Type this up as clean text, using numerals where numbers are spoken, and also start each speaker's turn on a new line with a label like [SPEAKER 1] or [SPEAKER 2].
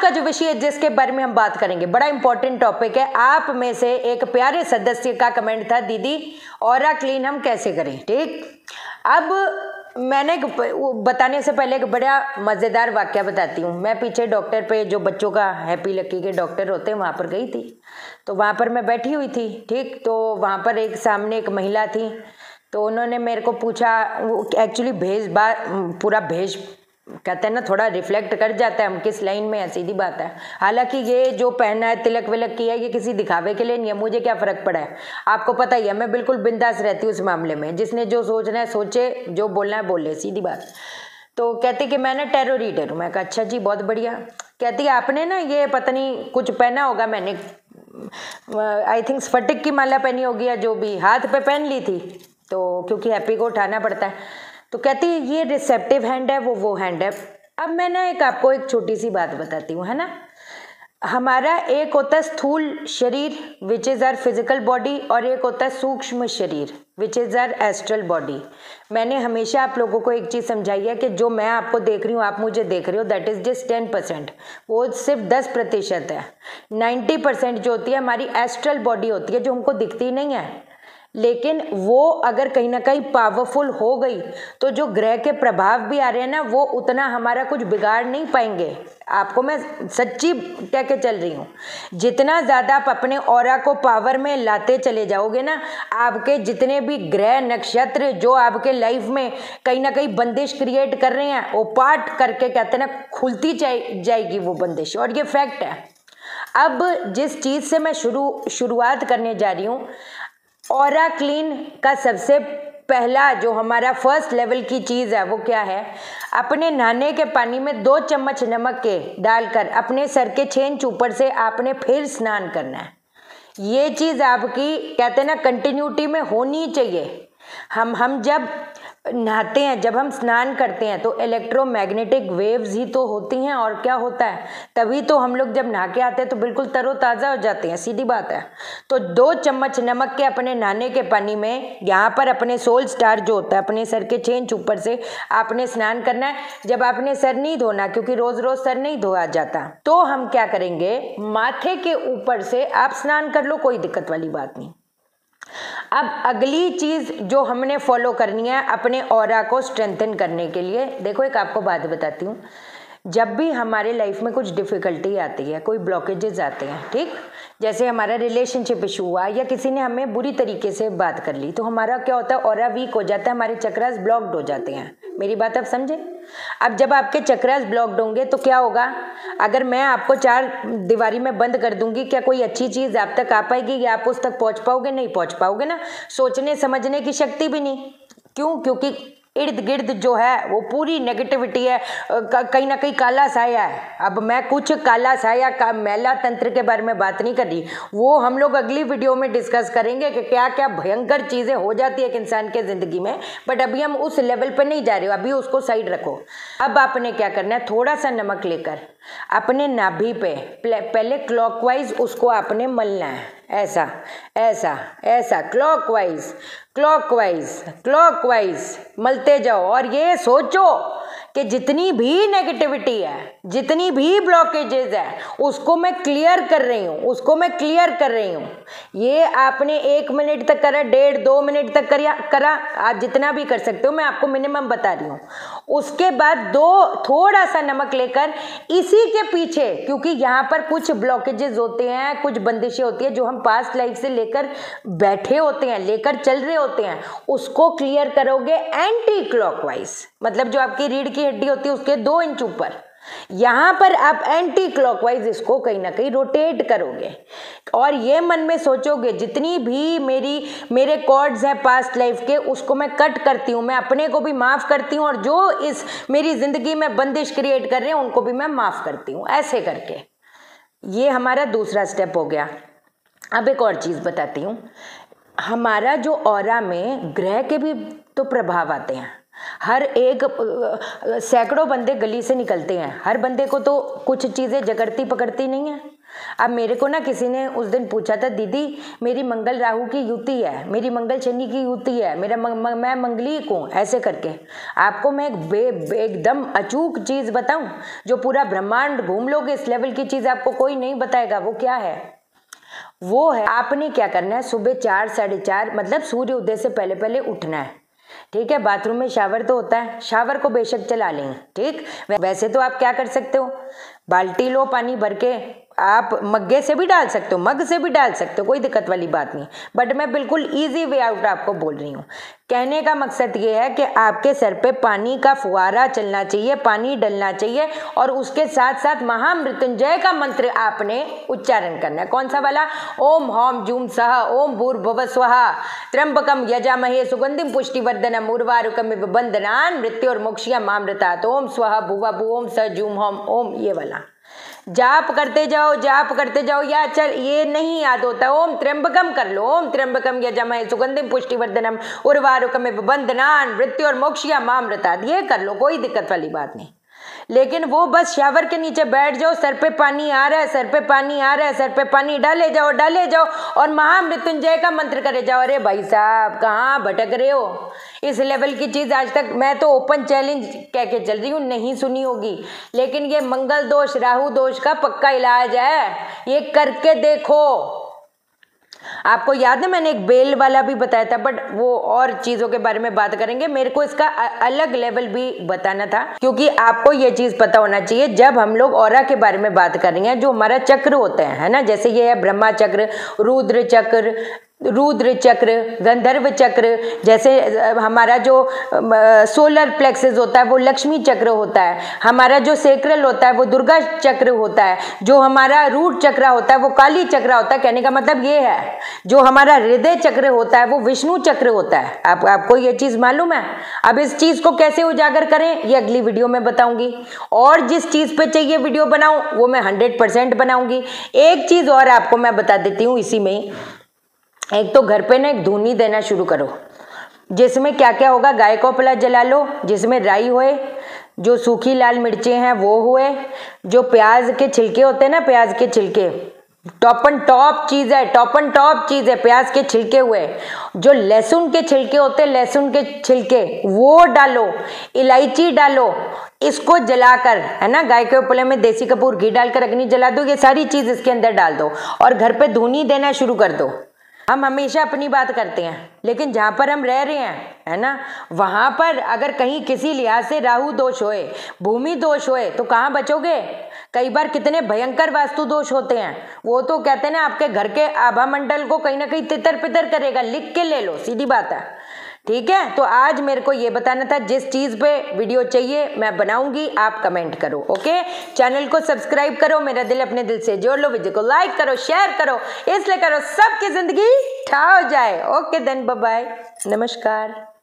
[SPEAKER 1] का जो विषय है जिसके बारे में हम बात करेंगे बड़ा इंपॉर्टेंट टॉपिक है। आप में से एक प्यारे सदस्य का कमेंट था, दीदी ऑरा क्लीन हम कैसे करें। ठीक, अब मैंने बताने से पहले एक बड़ा मज़ेदार वाक्य बताती हूँ। मैं पीछे डॉक्टर पे, जो बच्चों का हैप्पी लकी के डॉक्टर होते हैं, वहाँ पर गई थी। तो वहाँ पर मैं बैठी हुई थी। ठीक, तो वहाँ पर एक सामने एक महिला थी। तो उन्होंने मेरे को पूछा, एक्चुअली पूरा भेष कहते हैं ना, थोड़ा रिफ्लेक्ट कर जाता है हम किस लाइन में है, सीधी बात है। हालांकि ये जो पहना है, तिलक विलक किया है, ये किसी दिखावे के लिए नहीं है, मुझे क्या फ़र्क पड़ा है। आपको पता ही है मैं बिल्कुल बिंदास रहती हूँ उस मामले में। जिसने जो सोचना है सोचे, जो बोलना है बोले, सीधी बात। तो कहती कि मैं ना टैरो रीडर हूँ। मैं कहा अच्छा जी, बहुत बढ़िया। कहती आपने ना ये पता नहीं कुछ पहना होगा, मैंने आई थिंक स्फटिक की माला पहनी होगी या जो भी, हाथ पे पहन ली थी, तो क्योंकि हैप्पी को उठाना पड़ता है। तो कहती है ये रिसेप्टिव हैंड है, वो हैंड है। अब मैं ना आपको एक छोटी सी बात बताती हूँ, है ना। हमारा एक होता है स्थूल शरीर which is our physical body, और एक होता है सूक्ष्म शरीर which is our astral body. मैंने हमेशा आप लोगों को एक चीज़ समझाई है कि जो मैं आपको देख रही हूँ, आप मुझे देख रहे हो, दैट इज़ जस्ट 10%, वो सिर्फ 10% है। 90% जो होती है हमारी एस्ट्रल बॉडी होती है, जो हमको दिखती नहीं है, लेकिन वो अगर कहीं ना कहीं पावरफुल हो गई तो जो ग्रह के प्रभाव भी आ रहे हैं ना, वो उतना हमारा कुछ बिगाड़ नहीं पाएंगे। आपको मैं सच्ची कह के चल रही हूँ। जितना ज़्यादा आप अपने ऑरा को पावर में लाते चले जाओगे ना, आपके जितने भी ग्रह नक्षत्र जो आपके लाइफ में कहीं ना कहीं बंदिश क्रिएट कर रहे हैं, वो पार्ट करके कहते हैं ना, खुलती जाएगी वो बंदिश, और ये फैक्ट है। अब जिस चीज़ से मैं शुरुआत करने जा रही हूँ, ऑरा क्लीन का सबसे पहला जो हमारा फर्स्ट लेवल की चीज़ है वो क्या है, अपने नहाने के पानी में 2 चम्मच नमक के डालकर अपने सर के 6 इंच ऊपर से आपने फिर स्नान करना है। ये चीज़ आपकी कहते हैं ना कंटिन्यूटी में होनी चाहिए। हम जब नहाते हैं, जब हम स्नान करते हैं, तो इलेक्ट्रोमैग्नेटिक वेव्स ही तो होती हैं, और क्या होता है। तभी तो हम लोग जब नहा के आते हैं तो बिल्कुल तरोताज़ा हो जाते हैं, सीधी बात है। तो 2 चम्मच नमक के अपने नहाने के पानी में, यहाँ पर अपने सोल स्टार जो होता है, अपने सर के 6 इंच ऊपर से आपने स्नान करना है। जब आपने सर नहीं धोना, क्योंकि रोज़ रोज़ सर नहीं धोया जाता, तो हम क्या करेंगे, माथे के ऊपर से आप स्नान कर लो, कोई दिक्कत वाली बात नहीं। अब अगली चीज जो हमने फॉलो करनी है अपने ऑरा को स्ट्रेंथन करने के लिए, देखो एक आपको बात बताती हूँ। जब भी हमारे लाइफ में कुछ डिफ़िकल्टी आती है, कोई ब्लॉकेजेस आते हैं, ठीक, जैसे हमारा रिलेशनशिप इशू हुआ या किसी ने हमें बुरी तरीके से बात कर ली, तो हमारा क्या होता है, ऑरा वीक हो जाता है, हमारे चक्रास ब्लॉक्ड हो जाते हैं। मेरी बात आप समझे। अब जब आपके चक्रास ब्लॉक्ड होंगे तो क्या होगा, अगर मैं आपको 4 दीवारी में बंद कर दूंगी, क्या कोई अच्छी चीज़ आप तक आ पाएगी या आप उस तक पहुंच पाओगे? नहीं पहुंच पाओगे ना। सोचने समझने की शक्ति भी नहीं। क्यों? क्योंकि इर्द गिर्द जो है वो पूरी नेगेटिविटी है, कहीं ना कहीं काला साया है। अब मैं कुछ काला साया का मैला तंत्र के बारे में बात नहीं कर रही, वो हम लोग अगली वीडियो में डिस्कस करेंगे कि क्या क्या भयंकर चीज़ें हो जाती है एक इंसान के ज़िंदगी में, बट अभी हम उस लेवल पर नहीं जा रहे हो, अभी उसको साइड रखो। अब आपने क्या करना है, थोड़ा सा नमक लेकर अपने नाभि पे पहले क्लॉकवाइज उसको आपने मलना है, ऐसा ऐसा ऐसा, क्लॉकवाइज क्लॉकवाइज क्लॉकवाइज मलते जाओ। और ये सोचो कि जितनी भी नेगेटिविटी है, जितनी भी ब्लॉकेजेस है, उसको मैं क्लियर कर रही हूँ, उसको मैं क्लियर कर रही हूँ। ये आपने 1 मिनट तक करा, 1.5-2 मिनट तक करा, आप जितना भी कर सकते हो, मैं आपको मिनिमम बता रही हूँ। उसके बाद थोड़ा सा नमक लेकर इसी के पीछे, क्योंकि यहाँ पर कुछ ब्लॉकेजेस होते हैं, कुछ बंदिशें होती हैं जो हम पास्ट लाइफ से लेकर बैठे होते हैं, लेकर चल रहे होते हैं, उसको क्लियर करोगे एंटी क्लॉकवाइज। मतलब जो आपकी रीढ़ की हड्डी होती है उसके 2 इंच ऊपर, यहां पर आप एंटी क्लॉकवाइज इसको कहीं ना कहीं रोटेट करोगे। और ये मन में सोचोगे जितनी भी मेरे कॉर्ड्स हैं पास्ट लाइफ के, उसको मैं कट करती हूँ, मैं अपने को भी माफ करती हूँ, और जो इस मेरी जिंदगी में बंदिश क्रिएट कर रहे हैं उनको भी मैं माफ करती हूँ। ऐसे करके ये हमारा दूसरा स्टेप हो गया। अब एक और चीज बताती हूँ, हमारा जो ऑरा में ग्रह के भी तो प्रभाव आते हैं। हर एक सैकड़ों बंदे गली से निकलते हैं, हर बंदे को तो कुछ चीज़ें जकड़ती पकड़ती नहीं है। अब मेरे को ना किसी ने उस दिन पूछा था, दीदी मेरी मंगल राहु की युति है, मेरी मंगल शनि की युति है, मेरा मैं मंगलिक हूँ, ऐसे करके। आपको मैं एकदम अचूक चीज़ बताऊँ जो पूरा ब्रह्मांड घूम लोगे, इस लेवल की चीज़ आपको कोई नहीं बताएगा। वो क्या है? वो है आपने क्या करना है, सुबह 4 साढ़े 4 मतलब सूर्य उदय से पहले पहले उठना है। ठीक है, बाथरूम में शावर तो होता है, शावर को बेशक चला लेंगे। ठीक, वैसे तो आप क्या कर सकते हो, बाल्टी लो पानी भर के, आप मग्गे से भी डाल सकते हो, मग से भी डाल सकते हो, कोई दिक्कत वाली बात नहीं। बट मैं बिल्कुल इजी वे आउट आपको बोल रही हूँ। कहने का मकसद ये है कि आपके सर पे पानी का फुहारा चलना चाहिए, पानी डलना चाहिए, और उसके साथ साथ महामृत्युंजय का मंत्र आपने उच्चारण करना है। कौन सा वाला? ओम हौम जूम सह ओम भूर्भुवः स्वः त्र्यंबकम यजामहे सुगंधिम पुष्टिवर्धनम उर्वारुकमिव बन्धनान् मृत्योर्मुक्षीयमामृतात् ओम स्वः भुवः भुवः ओम स जूम होम ओम। ये वाला जाप करते जाओ, या चल ये नहीं याद होता, ओम त्र्यंबकम कर लो, ओम त्र्यंबकम यजामहे सुगंधिम पुष्टिवर्धनम उर्वारुकमिव बन्धनान् मृत्योर्मुक्षीयमामृतात्, ये कर लो, कोई दिक्कत वाली बात नहीं। लेकिन वो बस शावर के नीचे बैठ जाओ, सर पे पानी आ रहा है, सर पे पानी आ रहा है, सर पे पानी डाले जाओ और महामृत्युंजय का मंत्र करे जाओ। अरे भाई साहब कहाँ भटक रहे हो? इस लेवल की चीज आज तक मैं तो ओपन चैलेंज कह के चल रही हूँ, नहीं सुनी होगी, लेकिन ये मंगल दोष राहु दोष का पक्का इलाज है, ये करके देखो। आपको याद है मैंने एक बेल वाला भी बताया था, बट वो और चीजों के बारे में बात करेंगे। मेरे को इसका अलग लेवल भी बताना था, क्योंकि आपको ये चीज पता होना चाहिए जब हम लोग ऑरा के बारे में बात कर रहे हैं, जो हमारा चक्र होते हैं, है ना, जैसे ये है ब्रह्मा चक्र, रुद्र चक्र, गंधर्व चक्र, जैसे हमारा जो सोलर प्लेक्सेस होता है वो लक्ष्मी चक्र होता है, हमारा जो सेक्रल होता है वो दुर्गा चक्र होता है, जो हमारा रूट चक्र होता है वो काली चक्र होता है। कहने का मतलब ये है, जो हमारा हृदय चक्र होता है वो विष्णु चक्र होता है। आपको ये चीज मालूम है? अब इस चीज को कैसे उजागर करें ये अगली वीडियो में बताऊंगी, और जिस चीज पे चाहिए वीडियो बनाऊं वो मैं 100% बनाऊंगी। एक चीज और आपको मैं बता देती हूँ इसी में ही, एक तो घर पे ना एक धूनी देना शुरू करो, जिसमें क्या क्या होगा, गाय को पला जला लो, जिसमें राई होए, जो सूखी लाल मिर्चें हैं वो हुए, जो प्याज के छिलके होते हैं ना, प्याज के छिलके टॉप एंड टॉप चीज है, प्याज के छिलके हुए, जो लहसुन के छिलके होते हैं, लहसुन के छिलके वो डालो, इलायची डालो, इसको जलाकर, है ना, गाय के उपले में देसी कपूर घी डालकर अग्नि जला दो, ये सारी चीज इसके अंदर डाल दो और घर पे धूनी देना शुरू कर दो। हम हमेशा अपनी बात करते हैं, लेकिन जहाँ पर हम रह रहे हैं, है ना, वहाँ पर अगर कहीं किसी लिहाज से राहु दोष होए, भूमि दोष होए, तो कहाँ बचोगे? कई बार कितने भयंकर वास्तु दोष होते हैं, वो तो कहते हैं ना आपके घर के आभा मंडल को कहीं ना कहीं तितर पितर करेगा, लिख के ले लो, सीधी बात है। ठीक है, तो आज मेरे को ये बताना था, जिस चीज पे वीडियो चाहिए मैं बनाऊंगी, आप कमेंट करो। ओके, चैनल को सब्सक्राइब करो, मेरा दिल अपने दिल से जोड़ लो, वीडियो को लाइक करो, शेयर करो, इसलिए करो सबकी जिंदगी ठा हो जाए। ओके देन, बाय बाय, नमस्कार।